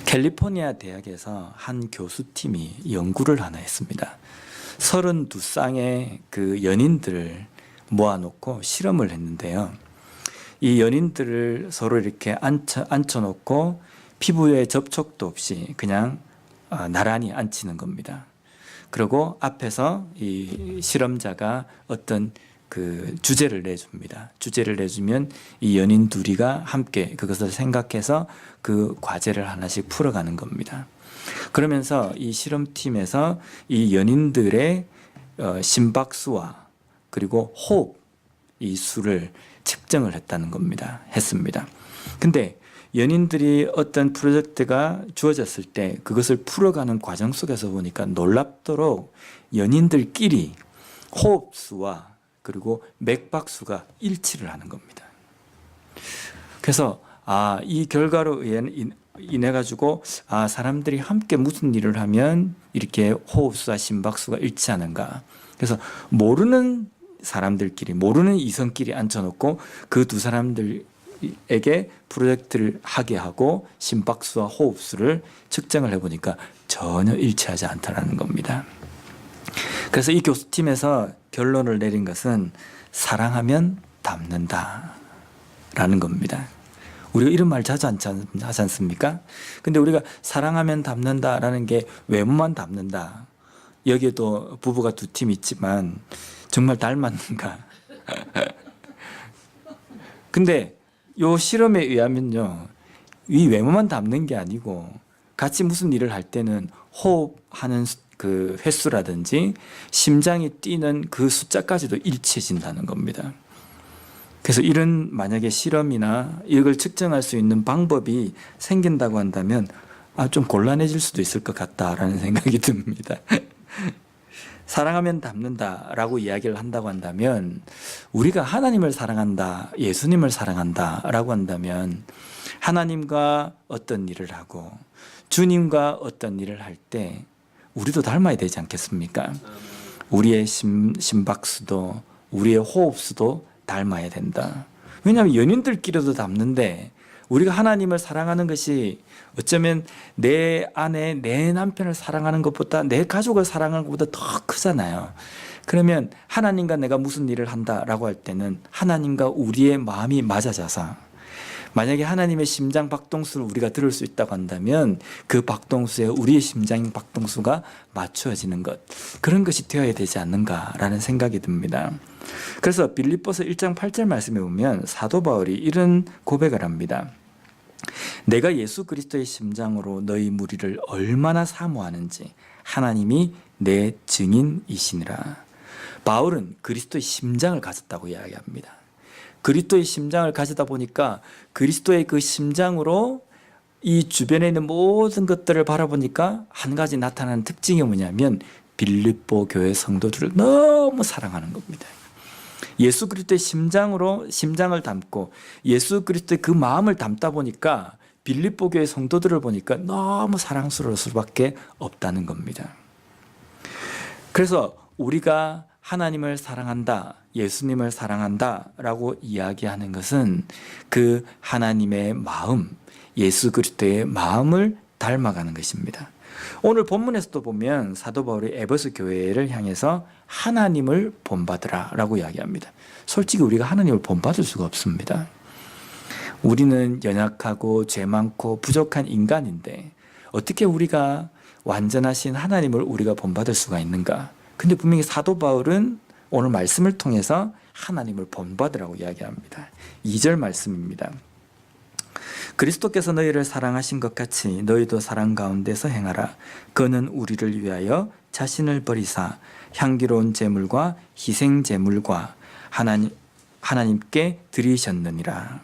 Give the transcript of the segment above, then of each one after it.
캘리포니아 대학에서 한 교수팀이 연구를 하나 했습니다. 32쌍의 그 연인들을 모아놓고 실험을 했는데요. 이 연인들을 서로 이렇게 앉혀놓고 피부에 접촉도 없이 그냥 나란히 앉히는 겁니다. 그리고 앞에서 이 실험자가 어떤 그 주제를 내줍니다. 주제를 내주면 이 연인 둘이가 함께 그것을 생각해서 그 과제를 하나씩 풀어가는 겁니다. 그러면서 이 실험팀에서 이 연인들의 심박수와 그리고 호흡 이 수를 측정을 했습니다. 근데 연인들이 어떤 프로젝트가 주어졌을 때 그것을 풀어가는 과정 속에서 보니까 놀랍도록 연인들끼리 호흡수와 그리고 맥박수가 일치를 하는 겁니다. 그래서 이 결과로 인해 가지고 사람들이 함께 무슨 일을 하면 이렇게 호흡수와 심박수가 일치하는가. 그래서 모르는 사람들끼리 모르는 이성끼리 앉혀놓고 그 두 사람들에게 프로젝트를 하게 하고 심박수와 호흡수를 측정을 해보니까 전혀 일치하지 않다는 겁니다. 그래서 이 교수팀에서 결론을 내린 것은 사랑하면 닮는다라는 겁니다. 우리가 이런 말 자주 하지 않습니까? 근데 우리가 사랑하면 닮는다라는 게 외모만 닮는다. 여기에도 부부가 두 팀 있지만 정말 닮았는가? 근데 요 실험에 의하면요, 이 외모만 닮는 게 아니고 같이 무슨 일을 할 때는 호흡하는 그 횟수라든지 심장이 뛰는 그 숫자까지도 일치해진다는 겁니다. 그래서 이런 만약에 실험이나 이걸 측정할 수 있는 방법이 생긴다고 한다면 좀 곤란해질 수도 있을 것 같다라는 생각이 듭니다. 사랑하면 닮는다라고 이야기를 한다고 한다면 우리가 하나님을 사랑한다, 예수님을 사랑한다라고 한다면 하나님과 어떤 일을 하고 주님과 어떤 일을 할 때 우리도 닮아야 되지 않겠습니까? 우리의 심박수도 우리의 호흡수도 닮아야 된다. 왜냐하면 연인들끼리도 닮는데 우리가 하나님을 사랑하는 것이 어쩌면 내 아내, 내 남편을 사랑하는 것보다 내 가족을 사랑하는 것보다 더 크잖아요. 그러면 하나님과 내가 무슨 일을 한다라고 할 때는 하나님과 우리의 마음이 맞아져서 만약에 하나님의 심장 박동수를 우리가 들을 수 있다고 한다면 그 박동수에 우리의 심장 박동수가 맞추어지는 것, 그런 것이 되어야 되지 않는가라는 생각이 듭니다. 그래서 빌립보서 1장 8절 말씀에 보면 사도 바울이 이런 고백을 합니다. 내가 예수 그리스도의 심장으로 너희 무리를 얼마나 사모하는지 하나님이 내 증인이시니라. 바울은 그리스도의 심장을 가졌다고 이야기합니다. 그리스도의 심장을 가지다 보니까 그리스도의 그 심장으로 이 주변에 있는 모든 것들을 바라보니까 한 가지 나타나는 특징이 뭐냐면 빌립보 교회 성도들을 너무 사랑하는 겁니다. 예수 그리스도의 심장으로 심장을 담고 예수 그리스도의 그 마음을 담다 보니까 빌립보 교회 성도들을 보니까 너무 사랑스러울 수밖에 없다는 겁니다. 그래서 우리가 하나님을 사랑한다, 예수님을 사랑한다 라고 이야기하는 것은 그 하나님의 마음, 예수 그리스도의 마음을 닮아가는 것입니다. 오늘 본문에서도 보면 사도 바울이 에베소 교회를 향해서 하나님을 본받으라 라고 이야기합니다. 솔직히 우리가 하나님을 본받을 수가 없습니다. 우리는 연약하고 죄 많고 부족한 인간인데 어떻게 우리가 완전하신 하나님을 우리가 본받을 수가 있는가? 근데 분명히 사도 바울은 오늘 말씀을 통해서 하나님을 본받으라고 이야기합니다. 2절 말씀입니다. 그리스도께서 너희를 사랑하신 것 같이 너희도 사랑 가운데서 행하라. 그는 우리를 위하여 자신을 버리사 향기로운 제물과 희생 제물과 하나님께 드리셨느니라.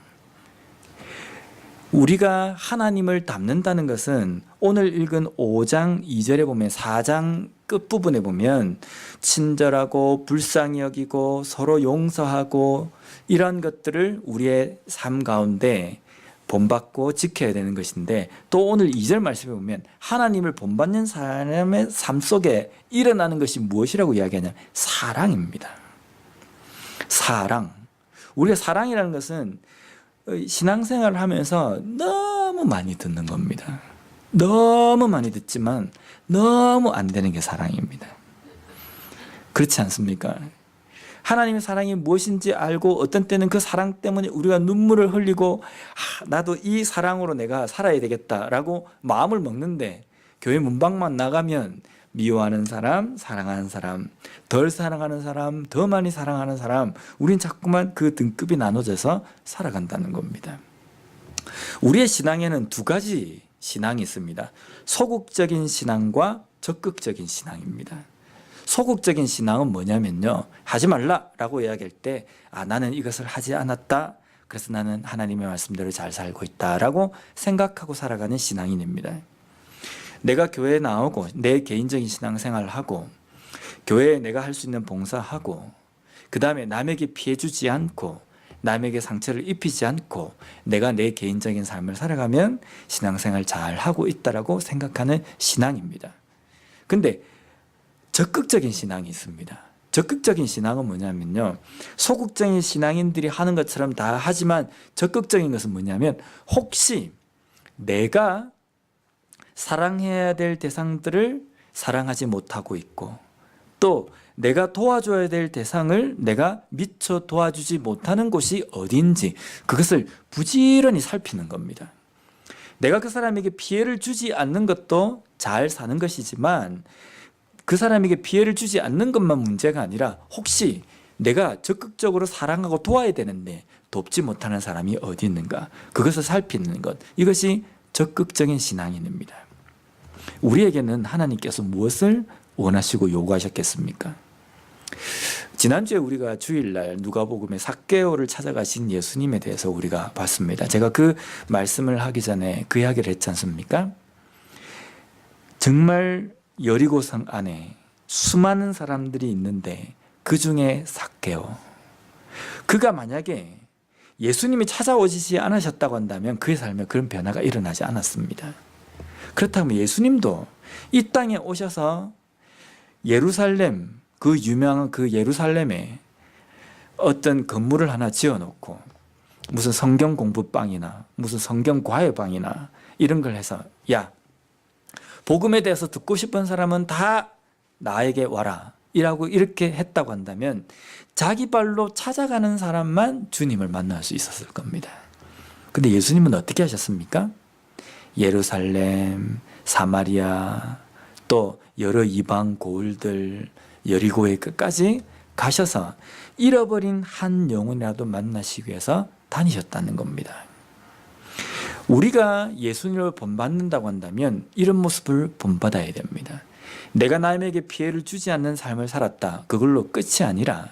우리가 하나님을 닮는다는 것은 오늘 읽은 5장 2절에 보면 4장 끝부분에 보면 친절하고 불쌍히 여기고 서로 용서하고 이런 것들을 우리의 삶 가운데 본받고 지켜야 되는 것인데 또 오늘 2절 말씀에 보면 하나님을 본받는 사람의 삶 속에 일어나는 것이 무엇이라고 이야기하냐면 사랑입니다. 사랑. 우리가 사랑이라는 것은 신앙생활을 하면서 너무 많이 듣는 겁니다. 너무 많이 듣지만 너무 안 되는 게 사랑입니다. 그렇지 않습니까? 하나님의 사랑이 무엇인지 알고 어떤 때는 그 사랑 때문에 우리가 눈물을 흘리고 나도 이 사랑으로 내가 살아야 되겠다라고 마음을 먹는데 교회 문방만 나가면 미워하는 사람, 사랑하는 사람, 덜 사랑하는 사람, 더 많이 사랑하는 사람, 우린 자꾸만 그 등급이 나눠져서 살아간다는 겁니다. 우리의 신앙에는 두 가지 신앙이 있습니다. 소극적인 신앙과 적극적인 신앙입니다. 소극적인 신앙은 뭐냐면요, 하지 말라라고 이야기할 때 나는 이것을 하지 않았다, 그래서 나는 하나님의 말씀대로 잘 살고 있다라고 생각하고 살아가는 신앙인입니다. 내가 교회에 나오고 내 개인적인 신앙생활을 하고 교회에 내가 할 수 있는 봉사하고 그 다음에 남에게 피해 주지 않고 남에게 상처를 입히지 않고 내가 내 개인적인 삶을 살아가면 신앙생활 잘 하고 있다라고 생각하는 신앙입니다. 근데 적극적인 신앙이 있습니다. 적극적인 신앙은 뭐냐면요, 소극적인 신앙인들이 하는 것처럼 다 하지만 적극적인 것은 뭐냐면 혹시 내가 사랑해야 될 대상들을 사랑하지 못하고 있고 또 내가 도와줘야 될 대상을 내가 미처 도와주지 못하는 곳이 어딘지 그것을 부지런히 살피는 겁니다. 내가 그 사람에게 피해를 주지 않는 것도 잘 사는 것이지만 그 사람에게 피해를 주지 않는 것만 문제가 아니라 혹시 내가 적극적으로 사랑하고 도와야 되는데 돕지 못하는 사람이 어디 있는가, 그것을 살피는 것, 이것이 적극적인 신앙인입니다. 우리에게는 하나님께서 무엇을 원하시고 요구하셨겠습니까? 지난주에 우리가 주일날 누가복음에 삭개오를 찾아가신 예수님에 대해서 우리가 봤습니다. 제가 그 말씀을 하기 전에 그 이야기를 했지 않습니까? 정말 여리고성 안에 수많은 사람들이 있는데 그 중에 삭개오, 그가 만약에 예수님이 찾아오시지 않으셨다고 한다면 그의 삶에 그런 변화가 일어나지 않았습니다. 그렇다면 예수님도 이 땅에 오셔서 예루살렘, 그 유명한 그 예루살렘에 어떤 건물을 하나 지어놓고 무슨 성경 공부방이나 무슨 성경 과외방이나 이런 걸 해서 야, 복음에 대해서 듣고 싶은 사람은 다 나에게 와라 이라고 이렇게 했다고 한다면 자기 발로 찾아가는 사람만 주님을 만날 수 있었을 겁니다. 근데 예수님은 어떻게 하셨습니까? 예루살렘, 사마리아, 또 여러 이방 고을들, 여리고의 끝까지 가셔서 잃어버린 한 영혼이라도 만나시기 위해서 다니셨다는 겁니다. 우리가 예수님을 본받는다고 한다면 이런 모습을 본받아야 됩니다. 내가 남에게 피해를 주지 않는 삶을 살았다, 그걸로 끝이 아니라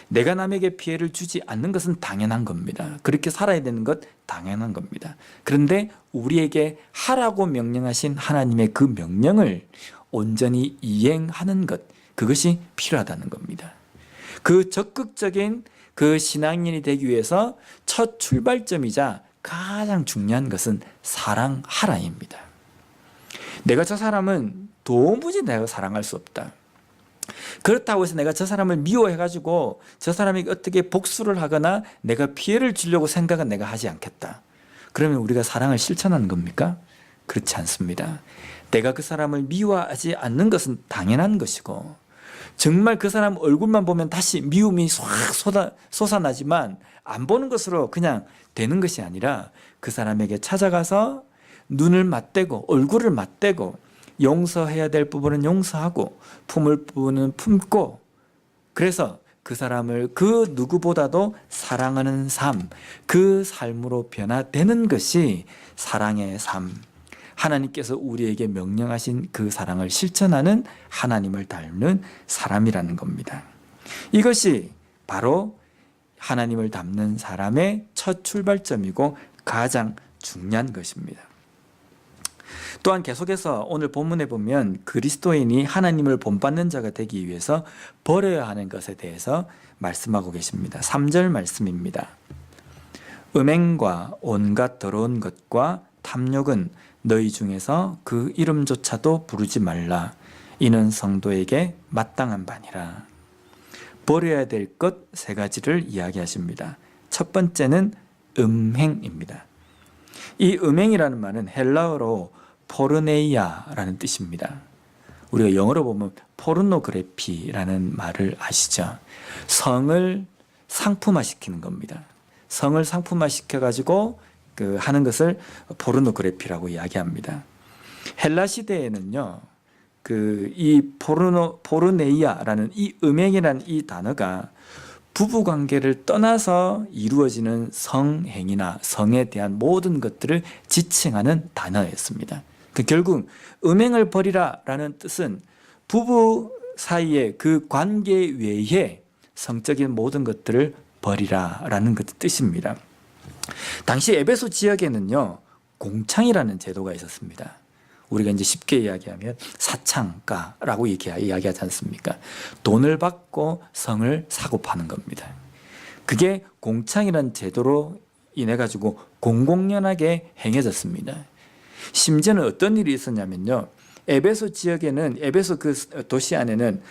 내가 남에게 피해를 주지 않는 것은 당연한 겁니다. 그렇게 살아야 되는 것 당연한 겁니다. 그런데 우리에게 하라고 명령하신 하나님의 그 명령을 온전히 이행하는 것, 그것이 필요하다는 겁니다. 그 적극적인 그 신앙인이 되기 위해서 첫 출발점이자 가장 중요한 것은 사랑하라입니다. 내가 저 사람은 도무지 내가 사랑할 수 없다, 그렇다고 해서 내가 저 사람을 미워해가지고 저 사람에게 어떻게 복수를 하거나 내가 피해를 주려고 생각은 내가 하지 않겠다, 그러면 우리가 사랑을 실천하는 겁니까? 그렇지 않습니다. 내가 그 사람을 미워하지 않는 것은 당연한 것이고 정말 그 사람 얼굴만 보면 다시 미움이 확 솟아나지만 안 보는 것으로 그냥 되는 것이 아니라 그 사람에게 찾아가서 눈을 맞대고 얼굴을 맞대고 용서해야 될 부분은 용서하고 품을 부분은 품고, 그래서 그 사람을 그 누구보다도 사랑하는 삶, 그 삶으로 변화되는 것이 사랑의 삶, 하나님께서 우리에게 명령하신 그 사랑을 실천하는 하나님을 닮는 사람이라는 겁니다. 이것이 바로 하나님을 닮는 사람의 첫 출발점이고 가장 중요한 것입니다. 또한 계속해서 오늘 본문에 보면 그리스도인이 하나님을 본받는 자가 되기 위해서 버려야 하는 것에 대해서 말씀하고 계십니다. 3절 말씀입니다. 음행과 온갖 더러운 것과 탐욕은 너희 중에서 그 이름조차도 부르지 말라. 이는 성도에게 마땅한 바니라. 버려야 될 것 세 가지를 이야기하십니다. 첫 번째는 음행입니다. 이 음행이라는 말은 헬라어로 포르네이아라는 뜻입니다. 우리가 영어로 보면 포르노그래피라는 말을 아시죠? 성을 상품화시키는 겁니다. 성을 상품화시켜가지고 하는 것을 포르노그래피라고 이야기합니다. 헬라 시대에는요, 이 포르네이아라는 이 음행이라는 이 단어가 부부 관계를 떠나서 이루어지는 성행위나 성에 대한 모든 것들을 지칭하는 단어였습니다. 결국 음행을 버리라라는 뜻은 부부 사이의 그 관계 외에 성적인 모든 것들을 버리라라는 뜻입니다. 당시 에베소 지역에는요, 공창이라는 제도가 있었습니다. 우리가 이제 쉽게 이야기하면 사창가라고 이야기하지 않습니까? 돈을 받고 성을 사고 파는 겁니다. 그게 공창이라는 제도로 인해 가지고 공공연하게 행해졌습니다. 심지어는 어떤 일이 있었냐면요, 에베소 지역에는, 에베소 그 도시 안에는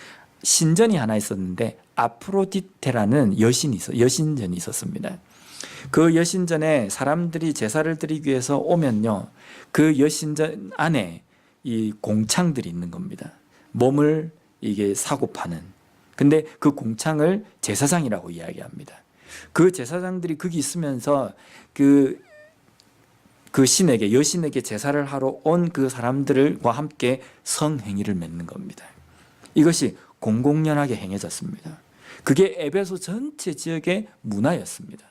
신전이 하나 있었는데 아프로디테라는 여신전이 있었습니다. 그 여신전에 사람들이 제사를 드리기 위해서 오면요, 그 여신전 안에 이 공창들이 있는 겁니다. 몸을 이게 사고 파는. 근데 그 공창을 제사장이라고 이야기합니다. 그 제사장들이 거기 있으면서 그 신에게, 여신에게 제사를 하러 온 그 사람들과 함께 성행위를 맺는 겁니다. 이것이 공공연하게 행해졌습니다. 그게 에베소 전체 지역의 문화였습니다.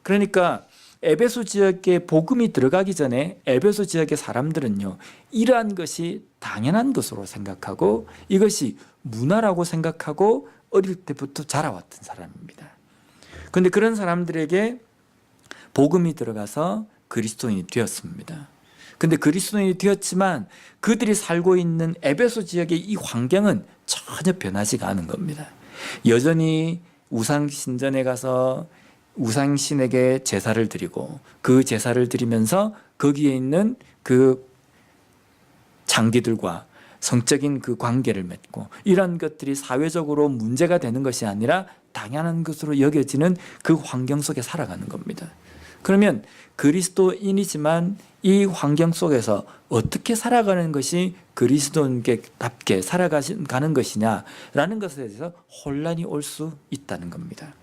그러니까 에베소 지역에 복음이 들어가기 전에 에베소 지역의 사람들은요, 이러한 것이 당연한 것으로 생각하고 이것이 문화라고 생각하고 어릴 때부터 자라왔던 사람입니다. 그런데 그런 사람들에게 복음이 들어가서 그리스도인이 되었습니다. 근데 그리스도인이 되었지만 그들이 살고 있는 에베소 지역의 이 환경은 전혀 변하지가 않은 겁니다. 여전히 우상신전에 가서 우상신에게 제사를 드리고 그 제사를 드리면서 거기에 있는 그 장기들과 성적인 그 관계를 맺고, 이런 것들이 사회적으로 문제가 되는 것이 아니라 당연한 것으로 여겨지는 그 환경 속에 살아가는 겁니다. 그러면 그리스도인이지만 이 환경 속에서 어떻게 살아가는 것이 그리스도인답게 살아가는 것이냐라는 것에 대해서 혼란이 올 수 있다는 겁니다.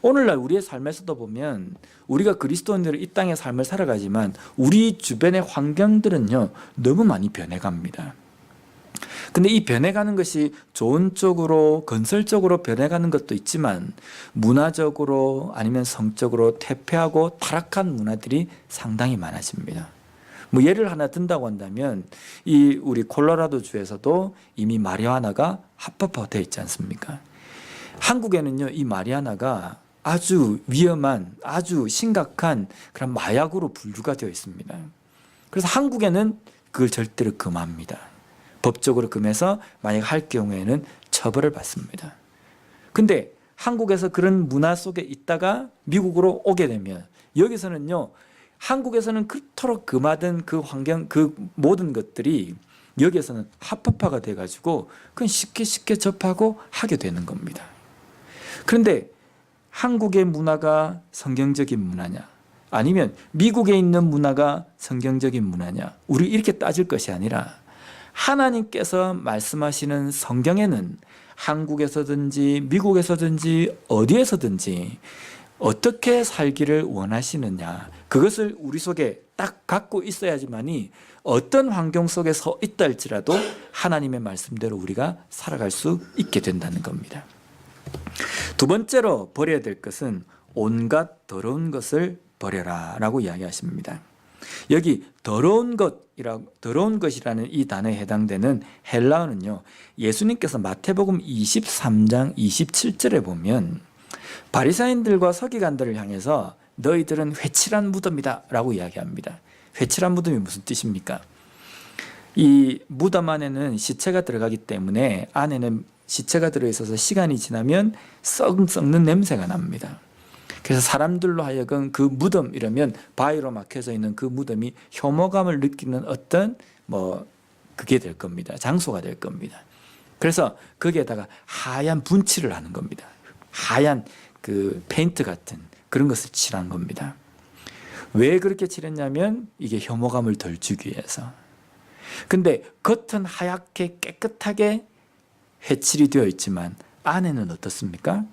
오늘날 우리의 삶에서도 보면 우리가 그리스도인으로 이 땅의 삶을 살아가지만 우리 주변의 환경들은요, 너무 많이 변해갑니다. 근데 이 변해가는 것이 좋은 쪽으로, 건설적으로 변해가는 것도 있지만 문화적으로 아니면 성적으로 퇴폐하고 타락한 문화들이 상당히 많아집니다. 뭐 예를 하나 든다고 한다면 우리 콜로라도 주에서도 이미 마리화나가 합법화되어 있지 않습니까? 한국에는요, 이 마리화나가 아주 위험한, 아주 심각한 그런 마약으로 분류가 되어 있습니다. 그래서 한국에는 그걸 절대로 금합니다. 법적으로 금해서 만약 할 경우에는 처벌을 받습니다. 근데 한국에서 그런 문화 속에 있다가 미국으로 오게 되면 여기서는요, 한국에서는 그토록 금하던 그 환경, 그 모든 것들이 여기에서는 합법화가 돼가지고 그건 쉽게 접하고 하게 되는 겁니다. 그런데 한국의 문화가 성경적인 문화냐, 아니면 미국에 있는 문화가 성경적인 문화냐, 우리 이렇게 따질 것이 아니라 하나님께서 말씀하시는 성경에는 한국에서든지 미국에서든지 어디에서든지 어떻게 살기를 원하시느냐, 그것을 우리 속에 딱 갖고 있어야지만이 어떤 환경 속에 서 있다 할지라도 하나님의 말씀대로 우리가 살아갈 수 있게 된다는 겁니다. 두 번째로 버려야 될 것은 온갖 더러운 것을 버려라 라고 이야기하십니다. 여기 더러운 것이라는 이 단어에 해당되는 헬라어는요, 예수님께서 마태복음 23장 27절에 보면 바리사인들과 서기관들을 향해서 너희들은 회칠한 무덤이다 라고 이야기합니다. 회칠한 무덤이 무슨 뜻입니까? 이 무덤 안에는 시체가 들어가기 때문에 안에는 시체가 들어있어서 시간이 지나면 썩는 냄새가 납니다. 그래서 사람들로 하여금 그 무덤, 이러면 바위로 막혀져 있는 그 무덤이 혐오감을 느끼는 어떤 그게 될 겁니다. 장소가 될 겁니다. 그래서 거기에다가 하얀 분칠을 하는 겁니다. 하얀 그 페인트 같은 그런 것을 칠한 겁니다. 왜 그렇게 칠했냐면 이게 혐오감을 덜 주기 위해서. 근데 겉은 하얗게 깨끗하게 회칠이 되어 있지만 안에는 어떻습니까?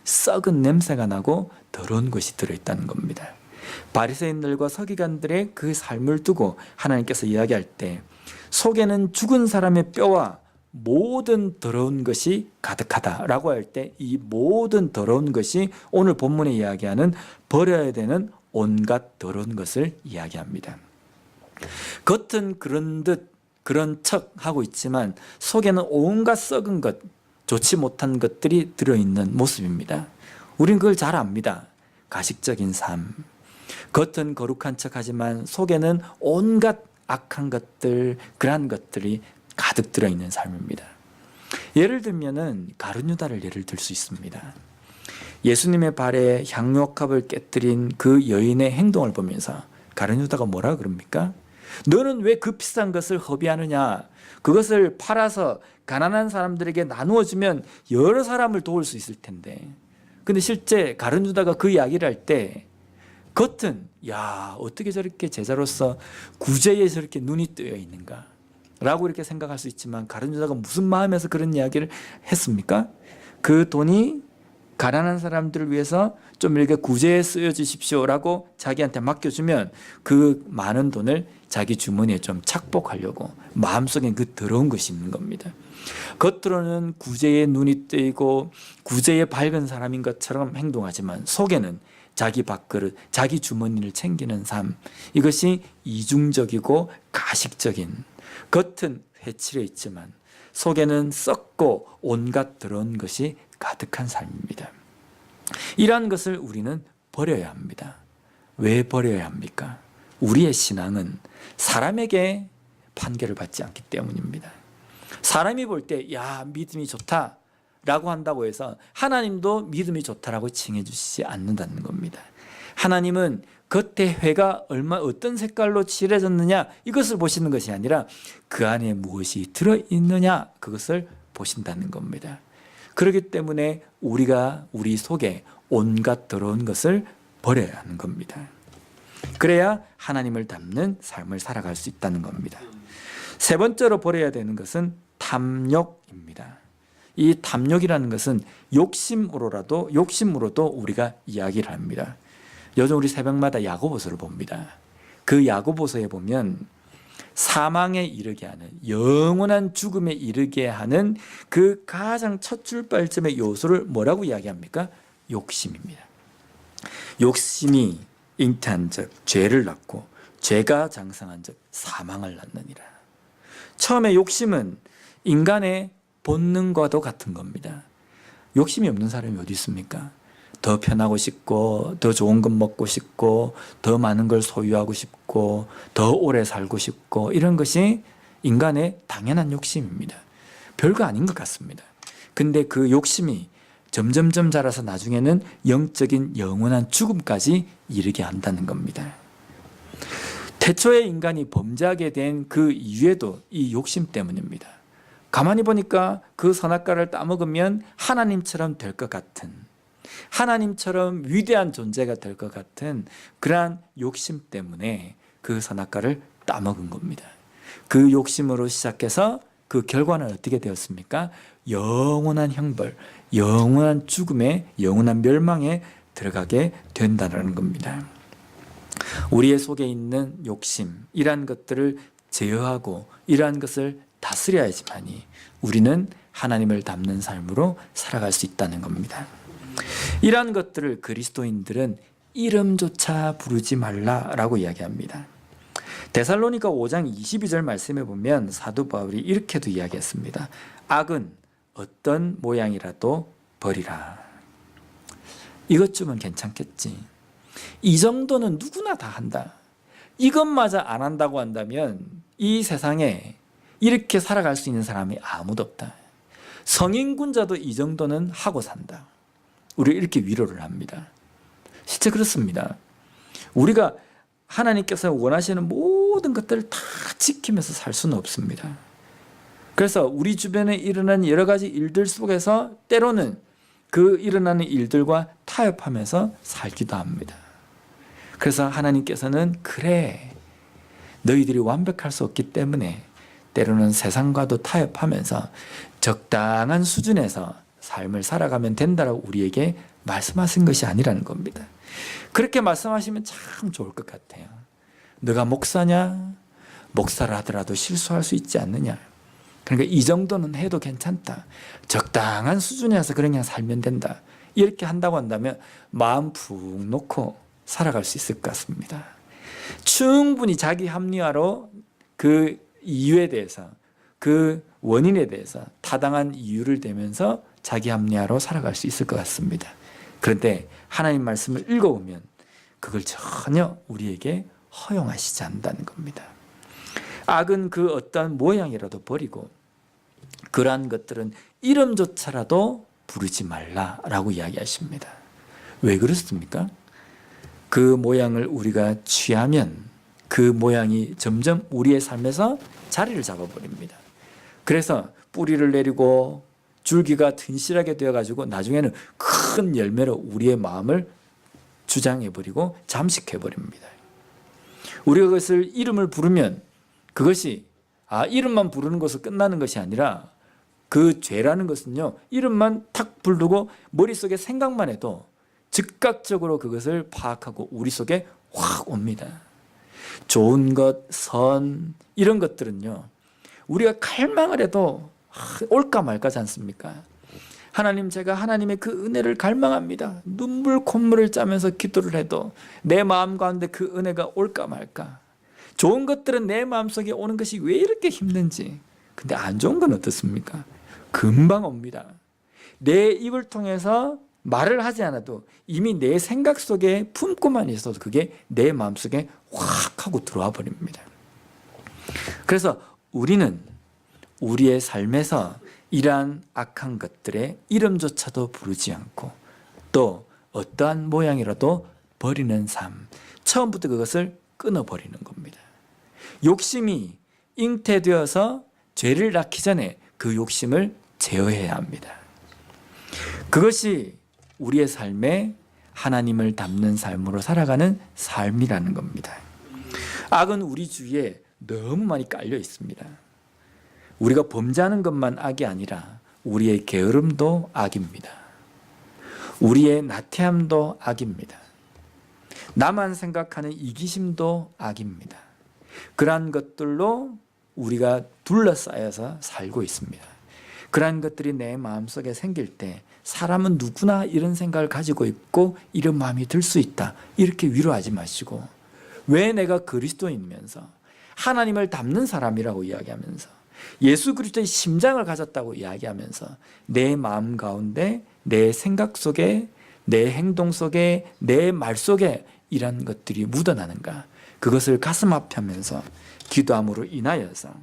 썩은 냄새가 나고 더러운 것이 들어있다는 겁니다. 바리새인들과 서기관들의 그 삶을 두고 하나님께서 이야기할 때 속에는 죽은 사람의 뼈와 모든 더러운 것이 가득하다라고 할 때 이 모든 더러운 것이 오늘 본문에 이야기하는 버려야 되는 온갖 더러운 것을 이야기합니다. 겉은 그런 듯 그런 척 하고 있지만 속에는 온갖 썩은 것, 좋지 못한 것들이 들어있는 모습입니다. 우린 그걸 잘 압니다. 가식적인 삶. 겉은 거룩한 척 하지만 속에는 온갖 악한 것들, 그러한 것들이 가득 들어있는 삶입니다. 예를 들면은 가룟유다를 예를 들 수 있습니다. 예수님의 발에 향유옥합을 깨뜨린 그 여인의 행동을 보면서 가룟유다가 뭐라 그럽니까? 너는 왜 그 비싼 것을 허비하느냐? 그것을 팔아서 가난한 사람들에게 나누어 주면 여러 사람을 도울 수 있을 텐데. 근데 실제 가룟유다가 그 이야기를 할 때 겉은 야, 어떻게 저렇게 제자로서 구제에 저렇게 눈이 뜨여 있는가? 라고 이렇게 생각할 수 있지만 가룟유다가 무슨 마음에서 그런 이야기를 했습니까? 그 돈이 가난한 사람들을 위해서 좀 이렇게 구제에 쓰여 주십시오라고 자기한테 맡겨주면 그 많은 돈을 자기 주머니에 좀 착복하려고 마음속엔 그 더러운 것이 있는 겁니다. 겉으로는 구제에 눈이 뜨이고 구제에 밝은 사람인 것처럼 행동하지만 속에는 자기 밥그릇, 자기 주머니를 챙기는 삶, 이것이 이중적이고 가식적인, 겉은 회칠해 있지만 속에는 썩고 온갖 더러운 것이 가득한 삶입니다. 이러한 것을 우리는 버려야 합니다. 왜 버려야 합니까? 우리의 신앙은 사람에게 판결을 받지 않기 때문입니다. 사람이 볼 때 야, 믿음이 좋다 라고 한다고 해서 하나님도 믿음이 좋다라고 칭해 주시지 않는다는 겁니다. 하나님은 겉에 회가 어떤 색깔로 칠해졌느냐 이것을 보시는 것이 아니라 그 안에 무엇이 들어있느냐 그것을 보신다는 겁니다. 그렇기 때문에 우리가 우리 속에 온갖 더러운 것을 버려야 하는 겁니다. 그래야 하나님을 닮는 삶을 살아갈 수 있다는 겁니다. 세 번째로 버려야 되는 것은 탐욕입니다. 이 탐욕이라는 것은 욕심으로도 우리가 이야기를 합니다. 요즘 우리 새벽마다 야고보서를 봅니다. 그 야고보서에 보면 사망에 이르게 하는, 영원한 죽음에 이르게 하는 그 가장 첫 출발점의 요소를 뭐라고 이야기합니까? 욕심입니다. 욕심이 잉태한 적 죄를 낳고 죄가 장성한 적 사망을 낳느니라. 처음에 욕심은 인간의 본능과도 같은 겁니다. 욕심이 없는 사람이 어디 있습니까? 더 편하고 싶고 더 좋은 것 먹고 싶고 더 많은 걸 소유하고 싶고 더 오래 살고 싶고 이런 것이 인간의 당연한 욕심입니다. 별거 아닌 것 같습니다. 근데 그 욕심이 점점점 자라서 나중에는 영적인 영원한 죽음까지 이르게 한다는 겁니다. 태초에 인간이 범죄하게 된 그 이유에도 이 욕심 때문입니다. 가만히 보니까 그 선악과를 따먹으면 하나님처럼 될 것 같은, 하나님처럼 위대한 존재가 될 것 같은 그러한 욕심 때문에 그 선악과를 따먹은 겁니다. 그 욕심으로 시작해서 그 결과는 어떻게 되었습니까? 영원한 형벌, 영원한 죽음에, 영원한 멸망에 들어가게 된다는 겁니다. 우리의 속에 있는 욕심, 이러한 것들을 제어하고 이러한 것을 다스려야지만이 우리는 하나님을 닮는 삶으로 살아갈 수 있다는 겁니다. 이러한 것들을 그리스도인들은 이름조차 부르지 말라라고 이야기합니다. 데살로니가 5장 22절 말씀에 보면 사도 바울이 이렇게도 이야기했습니다. 악은 어떤 모양이라도 버리라. 이것쯤은 괜찮겠지. 이 정도는 누구나 다 한다. 이것마저 안 한다고 한다면 이 세상에 이렇게 살아갈 수 있는 사람이 아무도 없다. 성인군자도 이 정도는 하고 산다. 우리 이렇게 위로를 합니다. 실제 그렇습니다. 우리가 하나님께서 원하시는 모든 것들을 다 지키면서 살 수는 없습니다. 그래서 우리 주변에 일어나는 여러 가지 일들 속에서 때로는 그 일어나는 일들과 타협하면서 살기도 합니다. 그래서 하나님께서는 그래, 너희들이 완벽할 수 없기 때문에 때로는 세상과도 타협하면서 적당한 수준에서 삶을 살아가면 된다라고 우리에게 말씀하신 것이 아니라는 겁니다. 그렇게 말씀하시면 참 좋을 것 같아요. 너가 목사냐? 목사를 하더라도 실수할 수 있지 않느냐? 그러니까 이 정도는 해도 괜찮다. 적당한 수준에서 그냥 살면 된다. 이렇게 한다고 한다면 마음 푹 놓고 살아갈 수 있을 것 같습니다. 충분히 자기 합리화로 그 이유에 대해서, 그 원인에 대해서 타당한 이유를 대면서 자기 합리화로 살아갈 수 있을 것 같습니다. 그런데 하나님 말씀을 읽어보면 그걸 전혀 우리에게 허용하시지 않는다는 겁니다. 악은 그 어떠한 모양이라도 버리고 그러한 것들은 이름조차라도 부르지 말라라고 이야기하십니다. 왜 그렇습니까? 그 모양을 우리가 취하면 그 모양이 점점 우리의 삶에서 자리를 잡아버립니다. 그래서 뿌리를 내리고 줄기가 튼실하게 되어가지고 나중에는 큰 열매로 우리의 마음을 주장해버리고 잠식해버립니다. 우리가 그것을 이름을 부르면 그것이 이름만 부르는 것으로 끝나는 것이 아니라 그 죄라는 것은요, 이름만 탁 부르고 머릿속에 생각만 해도 즉각적으로 그것을 파악하고 우리 속에 확 옵니다. 좋은 것, 선 이런 것들은요, 우리가 갈망을 해도 올까 말까지 않습니까? 하나님, 제가 하나님의 그 은혜를 갈망합니다. 눈물 콧물을 짜면서 기도를 해도 내 마음 가운데 그 은혜가 올까 말까. 좋은 것들은 내 마음속에 오는 것이 왜 이렇게 힘든지. 근데 안 좋은 건 어떻습니까? 금방 옵니다. 내 입을 통해서 말을 하지 않아도 이미 내 생각 속에 품고만 있어도 그게 내 마음속에 확 하고 들어와 버립니다. 그래서 우리는 우리의 삶에서 이러한 악한 것들의 이름조차도 부르지 않고 또 어떠한 모양이라도 버리는 삶, 처음부터 그것을 끊어버리는 겁니다. 욕심이 잉태되어서 죄를 낳기 전에 그 욕심을 제어해야 합니다. 그것이 우리의 삶에 하나님을 닮는 삶으로 살아가는 삶이라는 겁니다. 악은 우리 주위에 너무 많이 깔려 있습니다. 우리가 범죄하는 것만 악이 아니라 우리의 게으름도 악입니다. 우리의 나태함도 악입니다. 나만 생각하는 이기심도 악입니다. 그러한 것들로 우리가 둘러싸여서 살고 있습니다. 그러한 것들이 내 마음속에 생길 때 사람은 누구나 이런 생각을 가지고 있고 이런 마음이 들 수 있다. 이렇게 위로하지 마시고, 왜 내가 그리스도인이면서 하나님을 닮는 사람이라고 이야기하면서 예수 그리스도의 심장을 가졌다고 이야기하면서 내 마음 가운데, 내 생각 속에, 내 행동 속에, 내 말 속에 이런 것들이 묻어나는가, 그것을 가슴 아파하면서 기도함으로 인하여서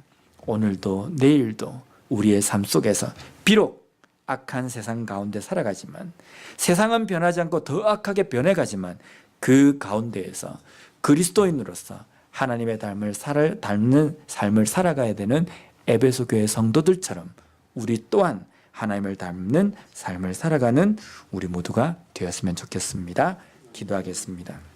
오늘도 내일도 우리의 삶 속에서 비록 악한 세상 가운데 살아가지만, 세상은 변하지 않고 더 악하게 변해가지만 그 가운데에서 그리스도인으로서 하나님의 닮는 삶을 살아가야 되는 에베소 교회 성도들처럼 우리 또한 하나님을 닮는 삶을 살아가는 우리 모두가 되었으면 좋겠습니다. 기도하겠습니다.